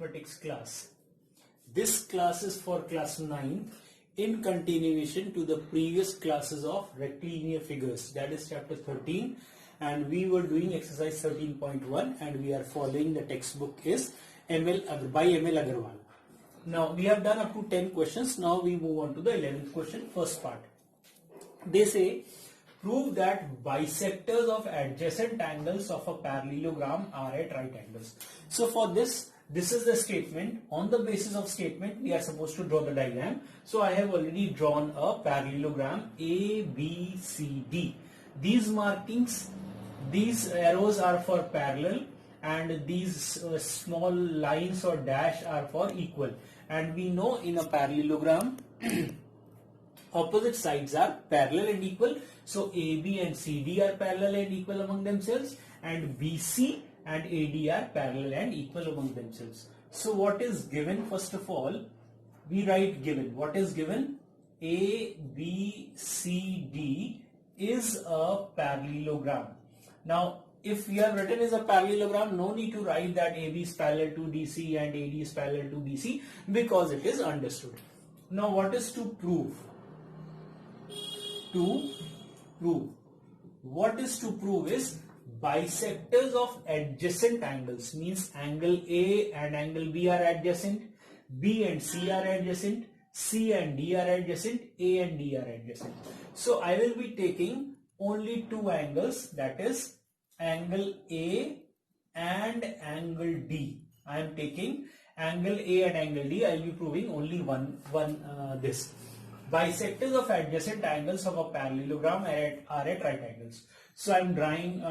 mathematics class. This class is for class 9 in continuation to the previous classes of rectilinear figures, that is chapter 13, and we were doing exercise 13.1 and we are following the textbook is by ML Agarwal. Now we have done up to 10 questions. Now we move on to the 11th question, first part. They say prove that bisectors of adjacent angles of a parallelogram are at right angles. So for this is the statement. On the basis of statement we are supposed to draw the diagram. So I have already drawn a parallelogram A, B, C, D. These markings, these arrows are for parallel and these small lines or dash are for equal. And we know in a parallelogram opposite sides are parallel and equal. So AB and CD are parallel and equal among themselves, and BC and AD are parallel and equal among themselves. So what is given? First of all, we write given. What is given? A, B, C, D is a parallelogram. Now if we have written as a parallelogram, no need to write that AB is parallel to DC and AD is parallel to BC because it is understood. Now what is to prove? What is to prove is bisectors of adjacent angles, means angle A and angle B are adjacent, B and C are adjacent, C and D are adjacent, A and D are adjacent. So I will be taking only two angles, that is angle A and angle D. I am taking angle A and angle D. I will be proving only one this. Bisectors of adjacent angles of a parallelogram are at right angles. So I am drawing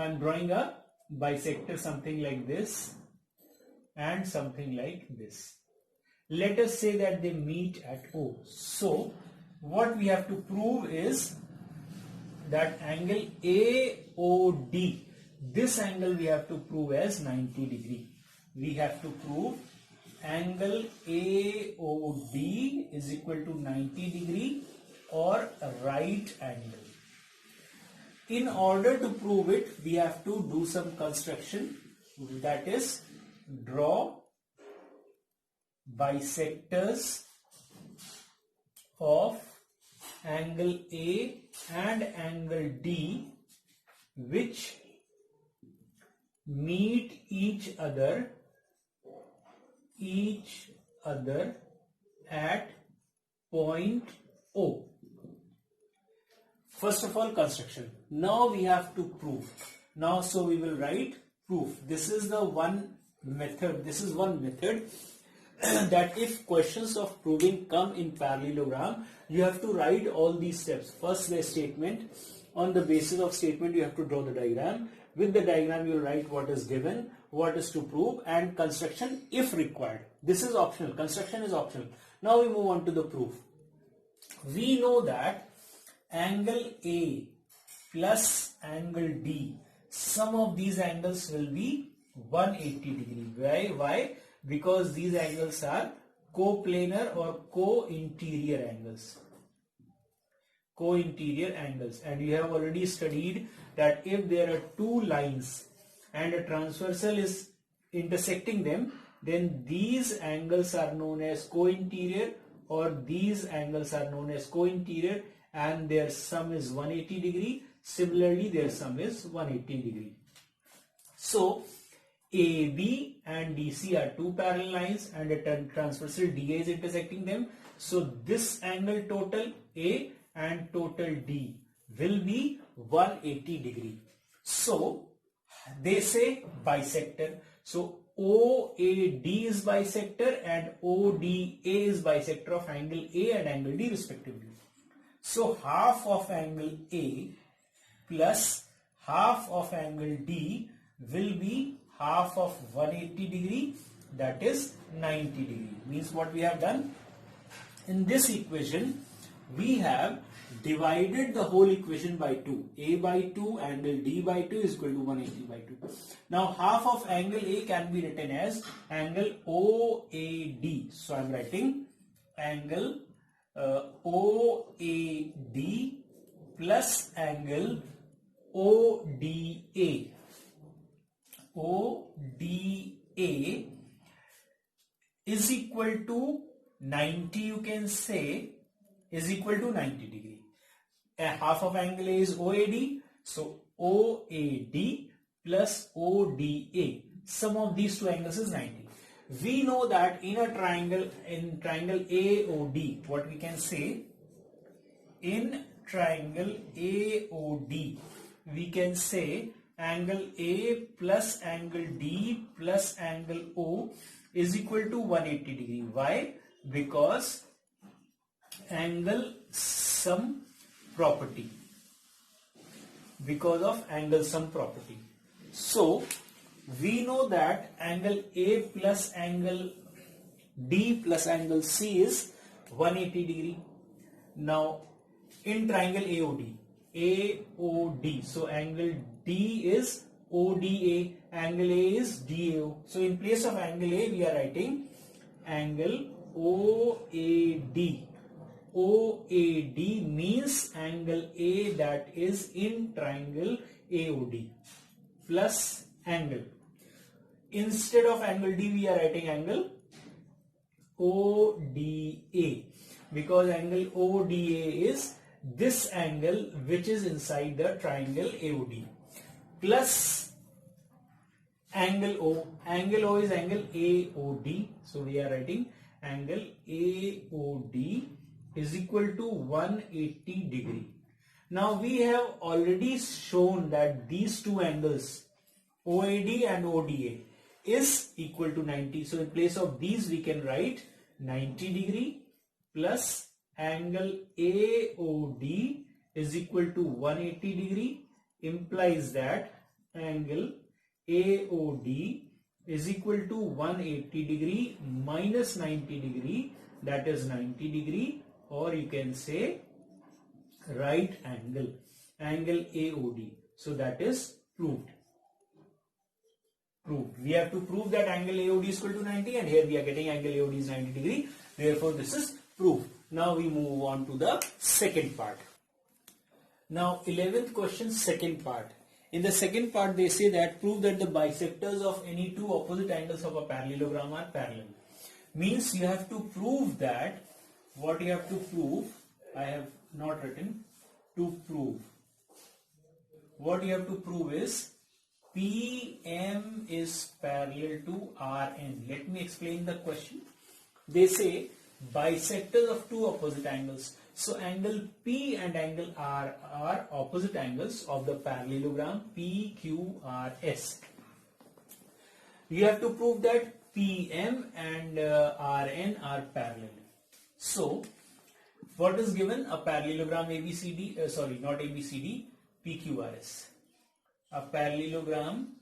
a bisector something like this and something like this. Let us say that they meet at O. So what we have to prove is that angle AOD, this angle we have to prove as 90 degree. We have to prove angle AOD is equal to 90 degree or a right angle. In order to prove it, we have to do some construction, that is draw bisectors of angle A and angle D which meet each other at point O. First of all, construction. Now we have to prove. Now so we will write proof. This is the one method. This is one method that if questions of proving come in parallelogram, you have to write all these steps. First the statement. On the basis of statement you have to draw the diagram. With the diagram you will write what is given, what is to prove, and construction if required. This is optional. Construction is optional. Now we move on to the proof. We know that angle A plus angle D, sum of these angles will be 180 degree. Why? Because these angles are coplanar or co-interior angles. And we have already studied that if there are two lines and a transversal is intersecting them, then these angles are known as co-interior, or these angles are known as co-interior, and their sum is 180 degree. Similarly, their sum is 180 degree. So AB and DC are two parallel lines and a transversal DA is intersecting them. So this angle total A and total D will be 180 degree. So they say bisector. So OAD is bisector and ODA is bisector of angle A and angle D respectively. So half of angle A plus half of angle D will be half of 180 degree, that is 90 degree. Means what we have done in this equation, we have divided the whole equation by 2. A by 2, angle D by 2 is equal to 180 by 2. Now half of angle A can be written as angle OAD. So I am writing angle OAD plus angle ODA. ODA is equal to 90, you can say, is equal to 90 degree. Half of angle A is OAD, so OAD plus ODA, sum of these two angles is 90. We know that in a triangle, in triangle AOD, what we can say, in triangle AOD, we can say angle A plus angle D plus angle O is equal to 180 degree. Why? Because angle sum property. Because of angle sum property. So we know that angle A plus angle D plus angle C is 180 degree. Now in triangle AOD, so angle D is ODA, angle A is DAO. So in place of angle A, we are writing angle OAD. OAD means angle A that is in triangle AOD plus angle. Instead of angle D, we are writing angle ODA, because angle ODA is this angle which is inside the triangle AOD, plus angle O. Angle O is angle AOD, so we are writing angle AOD is equal to 180 degree. Now we have already shown that these two angles OAD and ODA is equal to 90. So in place of these we can write 90 degree plus angle AOD is equal to 180 degree, implies that angle AOD is equal to 180 degree minus 90 degree, that is 90 degree, or you can say right angle, angle AOD. So that is proved. We have to prove that angle AOD is equal to 90, and here we are getting angle AOD is 90 degree. Therefore this is proved. Now we move on to the second part. Now 11th question, second part. In the second part they say that prove that the bisectors of any two opposite angles of a parallelogram are parallel. Means you have to prove that, what you have to prove, I have not written, to prove. What you have to prove is PM is parallel to RN. Let me explain the question. They say bisectors of two opposite angles. So angle P and angle R are opposite angles of the parallelogram PQRS. You have to prove that PM and RN are parallel. So what is given? A parallelogram ABCD, not ABCD, PQRS. A parallelogram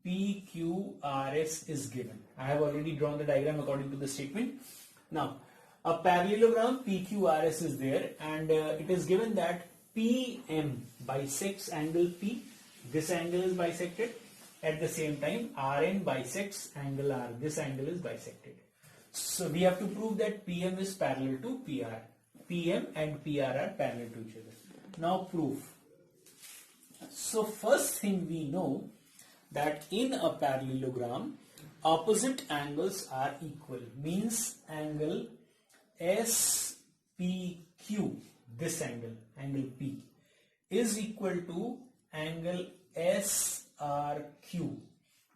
PQRS is given. I have already drawn the diagram according to the statement. Now a parallelogram PQRS is there, and it is given that PM bisects angle P. This angle is bisected. At the same time RN bisects angle R. This angle is bisected. So we have to prove that PM is parallel to PR. PM and PR are parallel to each other. Now proof. So first thing we know that in a parallelogram opposite angles are equal. Means angle SPQ, this angle, angle P, is equal to angle SRQ,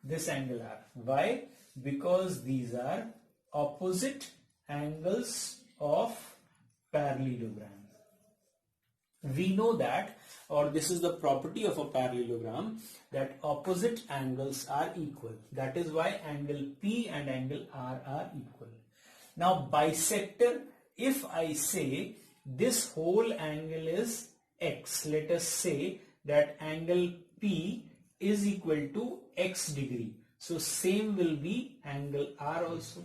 this angle R. Why? Because these are opposite angles of parallelogram. We know that, or this is the property of a parallelogram, that opposite angles are equal. That is why angle P and angle R are equal. Now bisector, if I say this whole angle is X, let us say that angle P is equal to X degree. So same will be angle R also.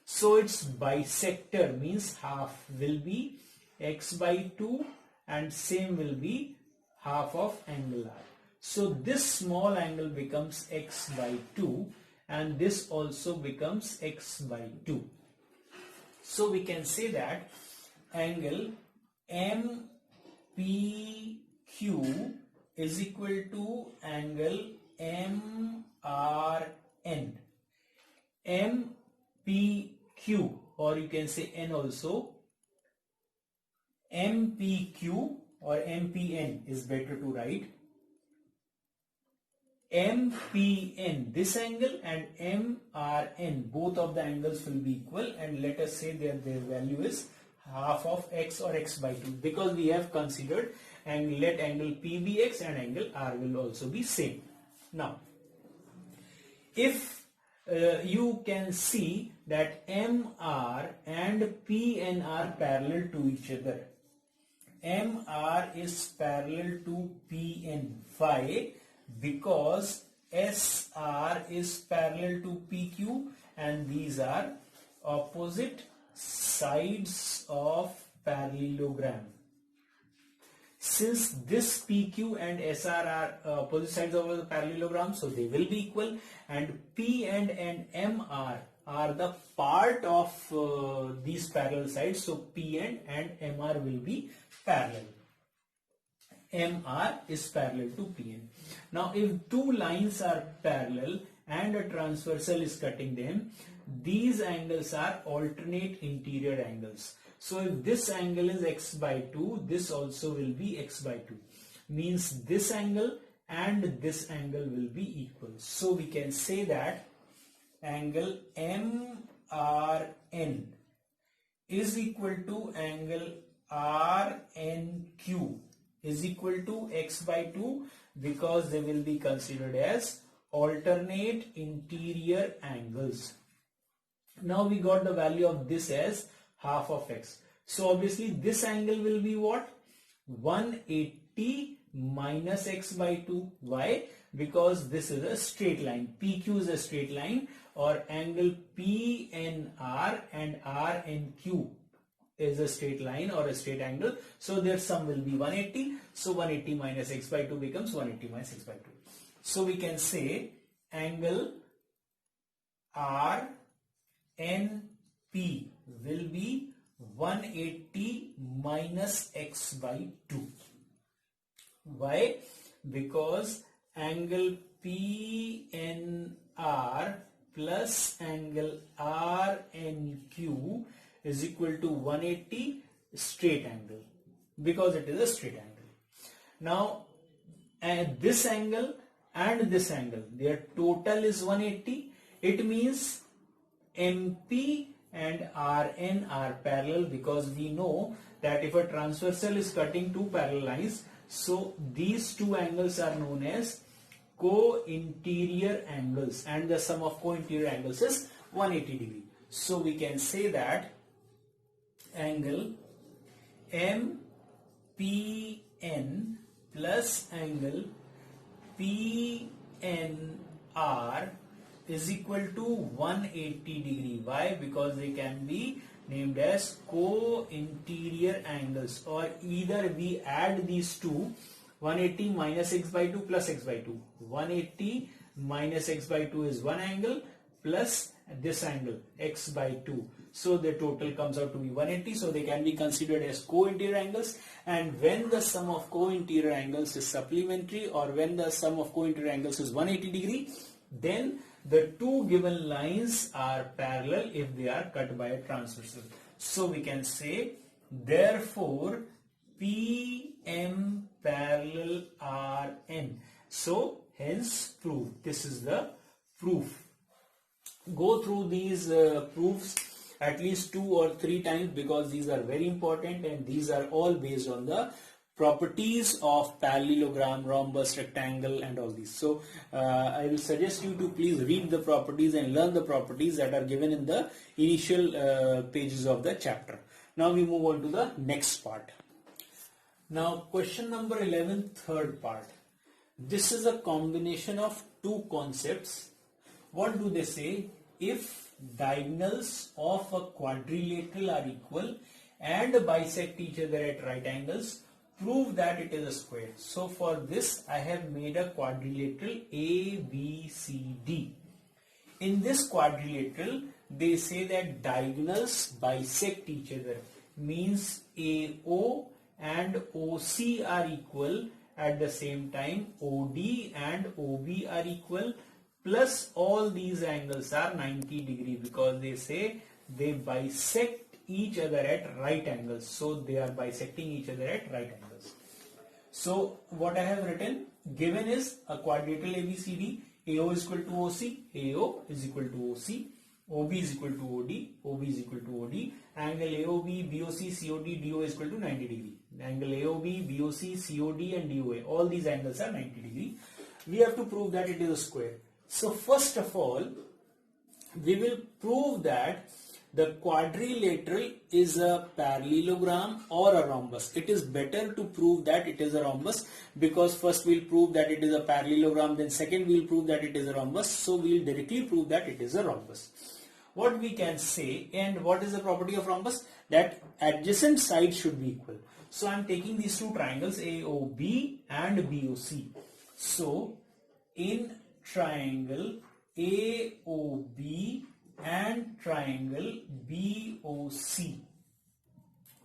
So its bisector means half will be X by 2 and same will be half of angle R. So this small angle becomes X by 2 and this also becomes X by 2. So we can say that angle MPQ is equal to angle MRN. MP or you can say N also, MPQ or MPN is better to write. MPN, this angle, and MRN, both of the angles will be equal, and let us say that their value is half of x or x by 2, because we have considered, and let angle P be x and angle R will also be same. Now, if you can see that MR and PN are parallel to each other. MR is parallel to PN. Why? Because SR is parallel to PQ, and these are opposite sides of parallelogram. Since this PQ and SR are opposite sides of the parallelogram, so they will be equal, and PN and MR are the part of these parallel sides, so PN and MR will be parallel. MR is parallel to PN. Now, if two lines are parallel and a transversal is cutting them, these angles are alternate interior angles. So, if this angle is x by 2, this also will be x by 2. Means this angle and this angle will be equal. So, we can say that angle MRN is equal to angle RNQ is equal to x by 2, because they will be considered as alternate interior angles. Now we got the value of this as half of x. So obviously this angle will be what? 180 minus x by 2. Why? Because this is a straight line. PQ is a straight line, or angle PNR and RNQ is a straight line or a straight angle. So their sum will be 180. So 180 minus x by 2 becomes 180 minus x by 2. So we can say angle RNP will be 180 minus x by 2. Why? Because angle PNR plus angle RNQ is equal to 180 straight angle, because it is a straight angle. Now, this angle and this angle, their total is 180. It means MP and RN are parallel, because we know that if a transversal is cutting two parallel lines, so these two angles are known as co-interior angles, and the sum of co-interior angles is 180 degree. So we can say that angle MPN plus angle PNR is equal to 180 degree. Why? Because they can be named as co-interior angles, or either we add these two, 180 minus x by 2 plus x by 2. 180 minus x by 2 is one angle, plus this angle x by 2. So the total comes out to be 180. So they can be considered as co-interior angles. And when the sum of co-interior angles is supplementary, or when the sum of co-interior angles is 180 degree, then the two given lines are parallel if they are cut by a transversal. So we can say, therefore, PM parallel RN. So hence proved. This is the proof. Go through these proofs at least 2 or 3 times, because these are very important, and these are all based on the properties of parallelogram, rhombus, rectangle, and all these. So I will suggest you to please read the properties and learn the properties that are given in the initial pages of the chapter. Now we move on to the next part. Now question number 11, third part. This is a combination of two concepts. What do they say? If diagonals of a quadrilateral are equal and bisect each other at right angles, prove that it is a square. So for this I have made a quadrilateral ABCD. In this quadrilateral, they say that diagonals bisect each other, means AO and OC are equal, at the same time OD and OB are equal, plus all these angles are 90 degree, because they say they bisect each other at right angles. So they are bisecting each other at right angles. So what I have written, given is a quadrilateral ABCD, AO is equal to OC, AO is equal to OC, OB is equal to OD, OB is equal to OD, angle AOB, BOC, COD, DO is equal to 90 degree. Angle AOB, BOC, COD and DOA, all these angles are 90 degree. We have to prove that it is a square. So first of all, we will prove that the quadrilateral is a parallelogram or a rhombus. It is better to prove that it is a rhombus, because first we'll prove that it is a parallelogram, then second we'll prove that it is a rhombus. So we'll directly prove that it is a rhombus. What we can say, and what is the property of rhombus? That adjacent sides should be equal. So I'm taking these two triangles AOB and BOC. So in triangle AOB and triangle BOC,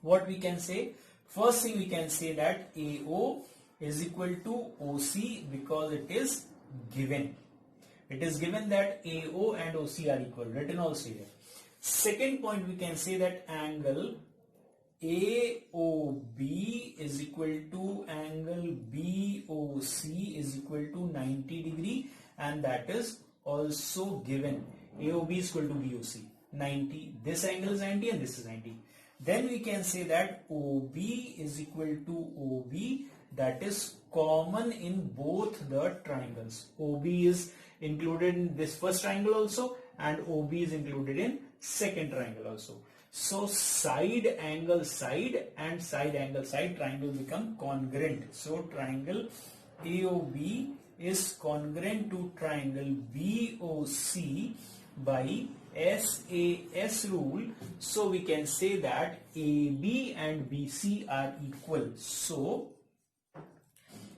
what we can say? First thing we can say that AO is equal to OC, because it is given. It is given that AO and OC are equal, written also here. Second point, we can say that angle AOB is equal to angle BOC is equal to 90 degree, and that is also given. AOB is equal to BOC, 90. This angle is 90 and this is 90. Then we can say that OB is equal to OB, that is common in both the triangles. OB is included in this first triangle also, and OB is included in second triangle also. So side angle side and side angle side triangle become congruent. So triangle AOB is congruent to triangle BOC by SAS rule. So we can say that AB and BC are equal. So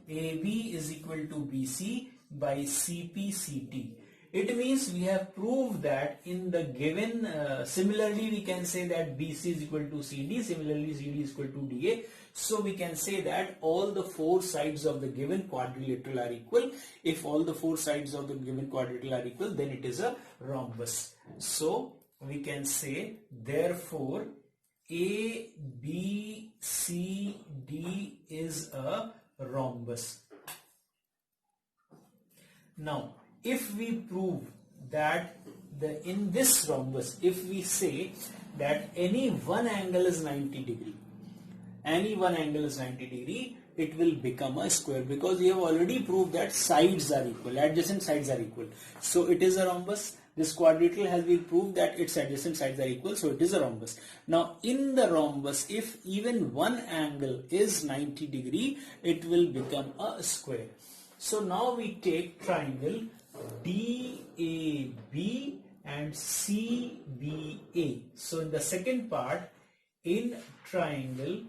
AB is equal to BC by CP/CT. It means we have proved that in the given, similarly we can say that BC is equal to CD, similarly CD is equal to DA. So we can say that all the four sides of the given quadrilateral are equal. If all the four sides of the given quadrilateral are equal, then it is a rhombus. So we can say therefore A, B, C, D is a rhombus. Now if we prove that in this rhombus, if we say that any one angle is 90 degree, it will become a square, because we have already proved that sides are equal, adjacent sides are equal. So it is a rhombus. This quadrilateral has been proved that its adjacent sides are equal, so it is a rhombus. Now in the rhombus, if even one angle is 90 degree, it will become a square. So now we take triangle DAB and CBA. So in the second part, in triangle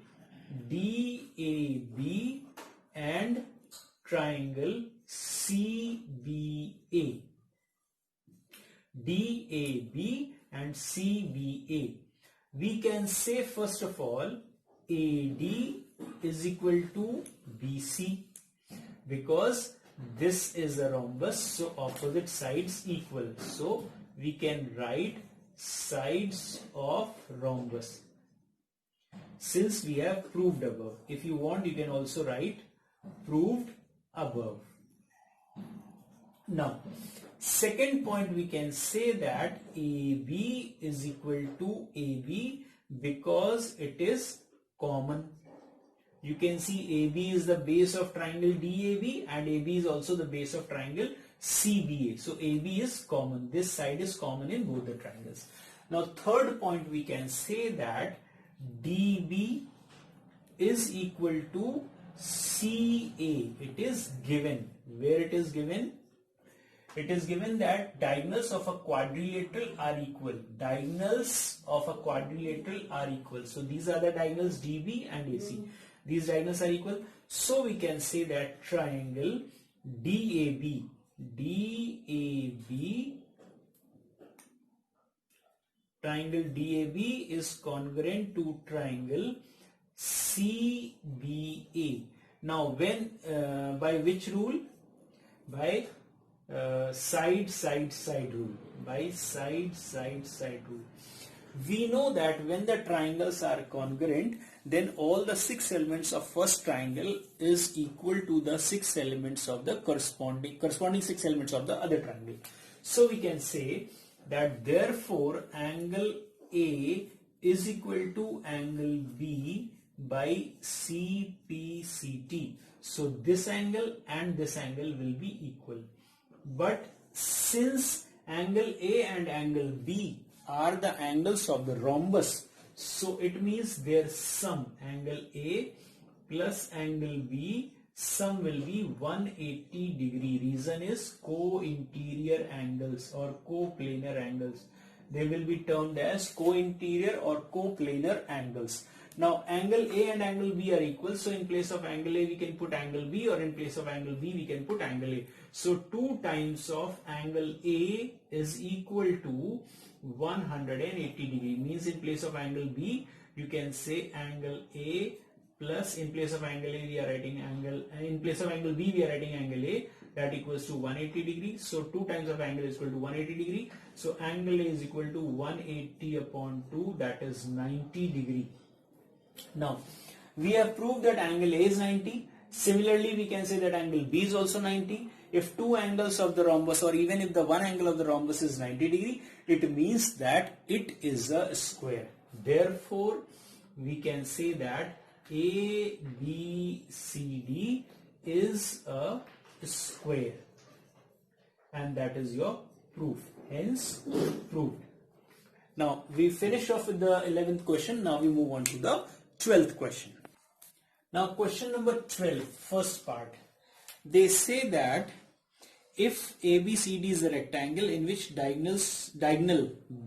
DAB and triangle CBA, DAB and CBA, we can say first of all AD is equal to BC, because this is a rhombus, so opposite sides equal. So we can write sides of rhombus, since we have proved above. If you want, you can also write proved above. Now second point, we can say that AB is equal to AB, because it is common. You can see AB is the base of triangle DAB and AB is also the base of triangle CBA. So AB is common. This side is common in both the triangles. Now third point, we can say that DB is equal to CA. It is given. Where it is given? It is given that diagonals of a quadrilateral are equal. Diagonals of a quadrilateral are equal. So these are the diagonals DB and AC. These diagonals are equal. So we can say that triangle DAB is congruent to triangle CBA. Now when, by which rule? By side rule. By side rule. We know that when the triangles are congruent, then all the 6 elements of first triangle is equal to the 6 elements of the corresponding 6 elements of the other triangle. So we can say that therefore angle A is equal to angle B by CPCT. So this angle and this angle will be equal. But since angle A and angle B are the angles of the rhombus, so it means their sum, angle A plus angle B, sum will be 180 degree. Reason is co-interior angles or co-planar angles. They will be termed as co-interior or co-planar angles. Now angle A and angle B are equal, so in place of angle A we can put angle B, or in place of angle B we can put angle A. So 2 times of angle A is equal to 180 degree, means in place of angle B you can say angle A plus, in place of angle A we are writing angle, in place of angle B we are writing angle A, that equals to 180 degree. So 2 times of angle is equal to 180 degree. So angle A is equal to 180 upon 2, that is 90 degree. Now we have proved that angle A is 90. Similarly we can say that angle B is also 90. If 2 angles of the rhombus, or even if the one angle of the rhombus is 90 degree, it means that it is a square. Therefore we can say that ABCD is a square, and that is your proof. Hence proved. Now we finish off with the 11th question. Now we move on to the 12th question. Now question number 12, first part. They say that if ABCD is a rectangle in which diagonal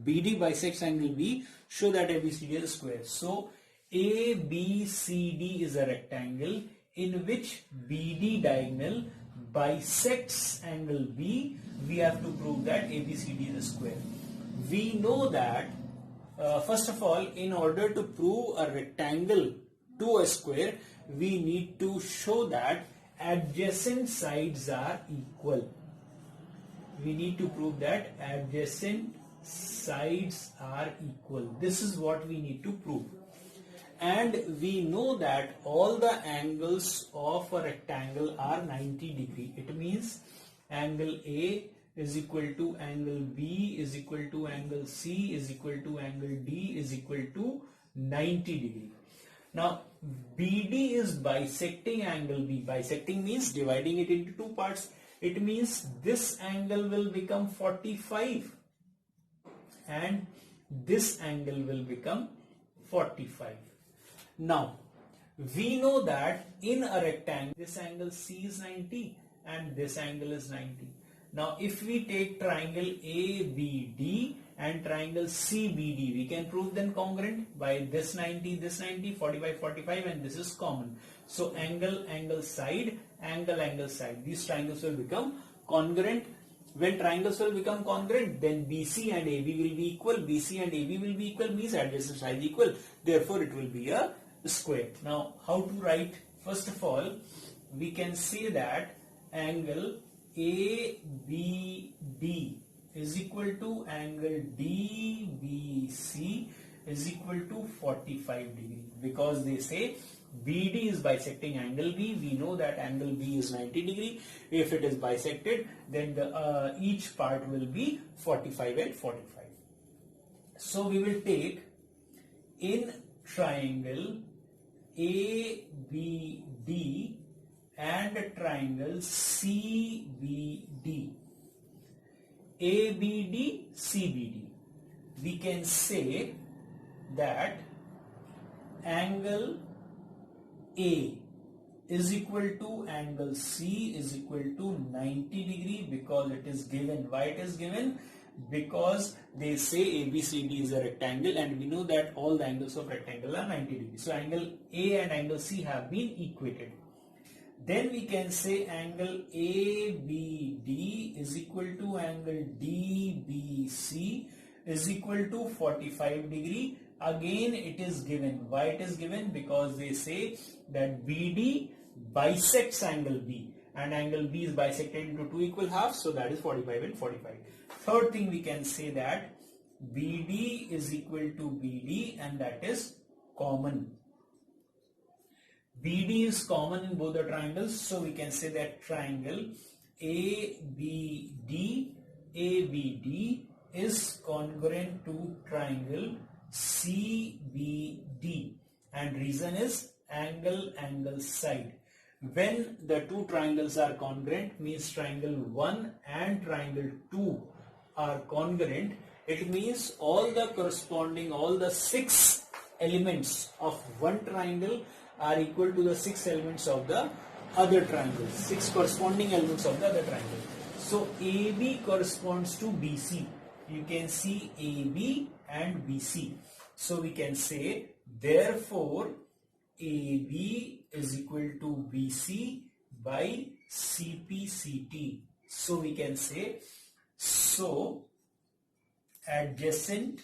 BD bisects angle B, show that ABCD is a square. So ABCD is a rectangle in which BD diagonal bisects angle B. We have to prove that ABCD is a square. We know that first of all, in order to prove a rectangle to a square, we need to show that adjacent sides are equal. We need to prove that adjacent sides are equal. This is what we need to prove. And we know that all the angles of a rectangle are 90 degree. It means angle A is equal to angle B is equal to angle C is equal to angle D is equal to 90 degree. Now BD is bisecting angle B. Bisecting means dividing it into 2 parts. It means this angle will become 45 and this angle will become 45. Now we know that in a rectangle this angle C is 90 and this angle is 90. Now if we take triangle ABD and triangle CBD, we can prove them congruent by this 90, 45, 45, and this is common. So angle side, angle side. These triangles will become congruent. When triangles will become congruent, then BC and AB will be equal. BC and AB will be equal means adjacent sides equal. Therefore it will be a square. Now how to write? First of all, we can say that angle ABD is equal to angle DBC is equal to 45 degree, because they say BD is bisecting angle B. We know that angle B is 90 degree. If it is bisected, then the each part will be 45 and 45. So we will take in triangle ABD and triangle CBD. ABD, CBD. We can say that angle A is equal to angle C is equal to 90 degree, because it is given. Why it is given? Because they say ABCD is a rectangle and we know that all the angles of rectangle are 90 degrees. So angle A and angle C have been equated. Then we can say angle ABD is equal to angle DBC is equal to 45 degree. Again it is given. Why it is given? Because they say that BD bisects angle B and angle B is bisected into 2 equal halves, so that is 45 and 45. Third thing we can say that BD is equal to BD, and that is common. BD is common in both the triangles, so we can say that triangle ABD is congruent to triangle CBD, and reason is angle side. When the two triangles are congruent, means triangle 1 and triangle 2 are congruent, it means all the 6 elements of one triangle are equal to the 6 elements of the other triangle, 6 corresponding elements of the other triangle. So AB corresponds to BC. You can see AB and BC. So we can say, therefore AB is equal to BC by CPCT. So we can say, so adjacent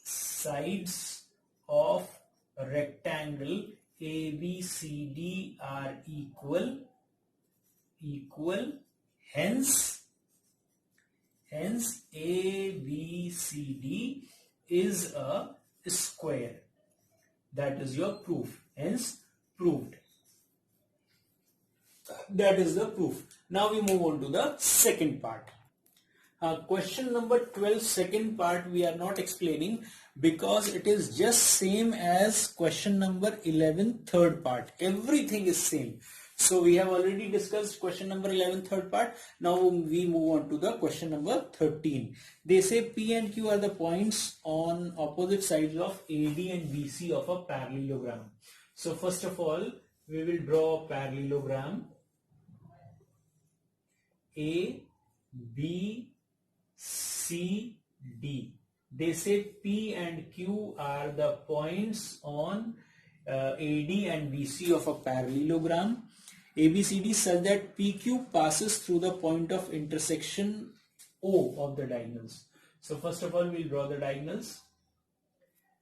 sides of a rectangle ABCD are equal, hence ABCD is a square. That is your proof. Hence proved. That is the proof. Now we move on to the second part. Question number 12, second part, we are not explaining because it is just same as question number 11, third part. Everything is same. So we have already discussed question number 11, third part. Now we move on to the question number 13. They say P and Q are the points on opposite sides of AD and BC of a parallelogram. So first of all, we will draw a parallelogram. A, B, C, D. They say P and Q are the points on AD and BC of a parallelogram. ABCD such that PQ passes through the point of intersection O of the diagonals. So first of all, we'll draw the diagonals,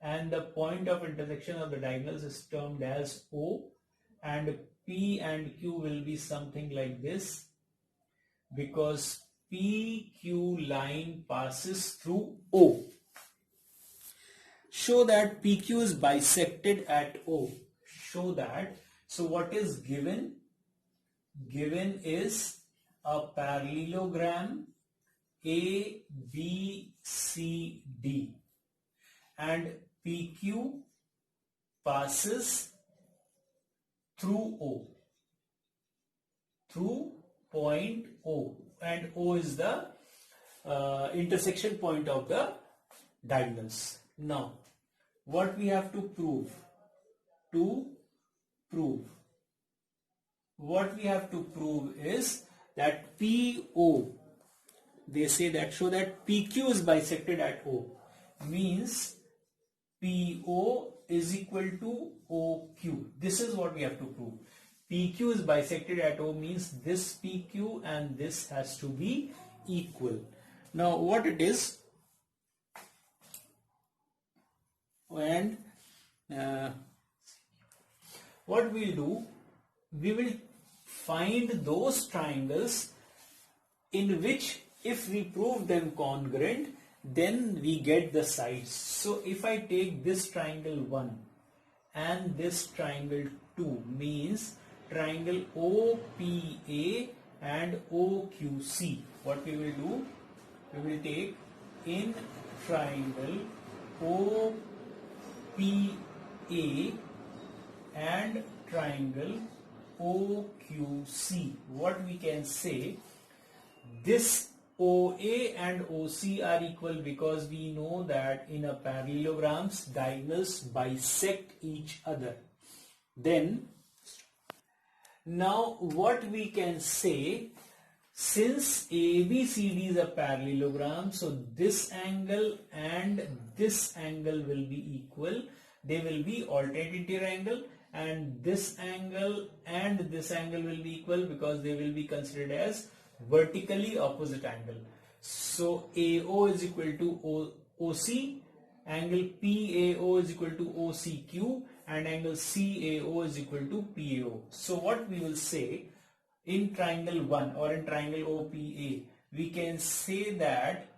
and the point of intersection of the diagonals is termed as O, and P and Q will be something like this, because PQ line passes through O. Show that PQ is bisected at O. Show that. So what is given? Given is a parallelogram ABCD, and PQ passes through O, through point O, and O is the intersection point of the diagonals. Now, what we have to prove? What we have to prove is that PO, they say that, show that PQ is bisected at O, means PO is equal to OQ. This is what we have to prove. PQ is bisected at O means this PQ and this has to be equal. Now what it is, and what we'll do, we will find those triangles in which if we prove them congruent, then we get the sides. So if I take this triangle 1 and this triangle 2, means triangle OPA and OQC, what we will do, we will take in triangle OPA and triangle OQC, what we can say, this OA and OC are equal because we know that in a parallelograms diagonals bisect each other. Then now what we can say, since ABCD is a parallelogram, so this angle and this angle will be equal. They will be alternative angle, and this angle and this angle will be equal because they will be considered as vertically opposite angle. So AO is equal to OC, angle PAO is equal to OCQ, and angle CAO is equal to PAO. So what we will say, in triangle 1 or in triangle OPA, we can say that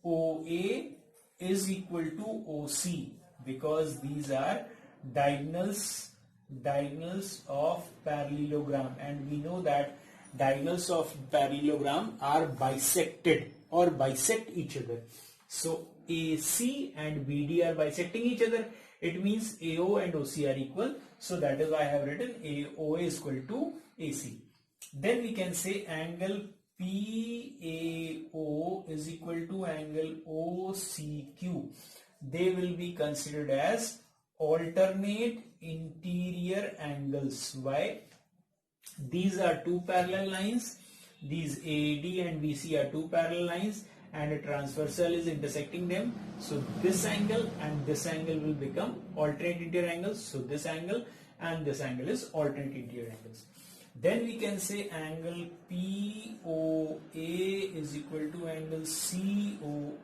OA is equal to OC, because these are diagonals of parallelogram, and we know that diagonals of parallelogram are bisected or bisect each other. So AC and BD are bisecting each other. It means AO and OC are equal. So that is why I have written AOA is equal to AC. Then we can say angle PAO is equal to angle OCQ. They will be considered as alternate interior angles. Why? These are two parallel lines. These AD and BC are two parallel lines, and a transversal is intersecting them. So this angle and this angle will become alternate interior angles. So this angle and this angle is alternate interior angles. Then we can say angle POA is equal to angle COQ.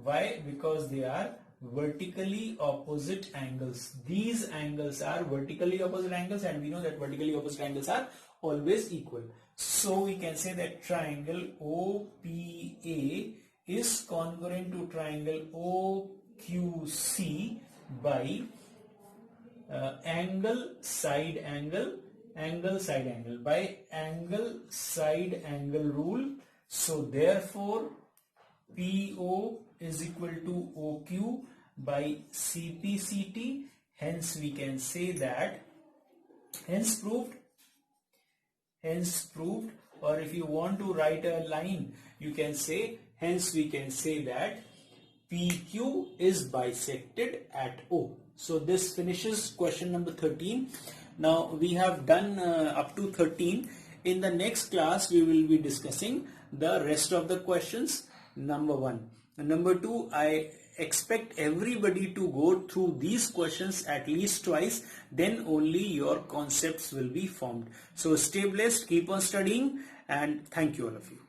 Why? Because they are vertically opposite angles. These angles are vertically opposite angles, and we know that vertically opposite angles are always equal. So we can say that triangle OPA is congruent to triangle OQC by angle side angle by angle side angle rule. So therefore PO is equal to OQ by CPCT. Hence we can say that, hence proved, or if you want to write a line, you can say, hence we can say that PQ is bisected at O. So this finishes question number 13. Now we have done up to 13. In the next class we will be discussing the rest of the questions, number 1. And number 2, I expect everybody to go through these questions at least twice, then only your concepts will be formed. So stay blessed, keep on studying, and thank you all of you.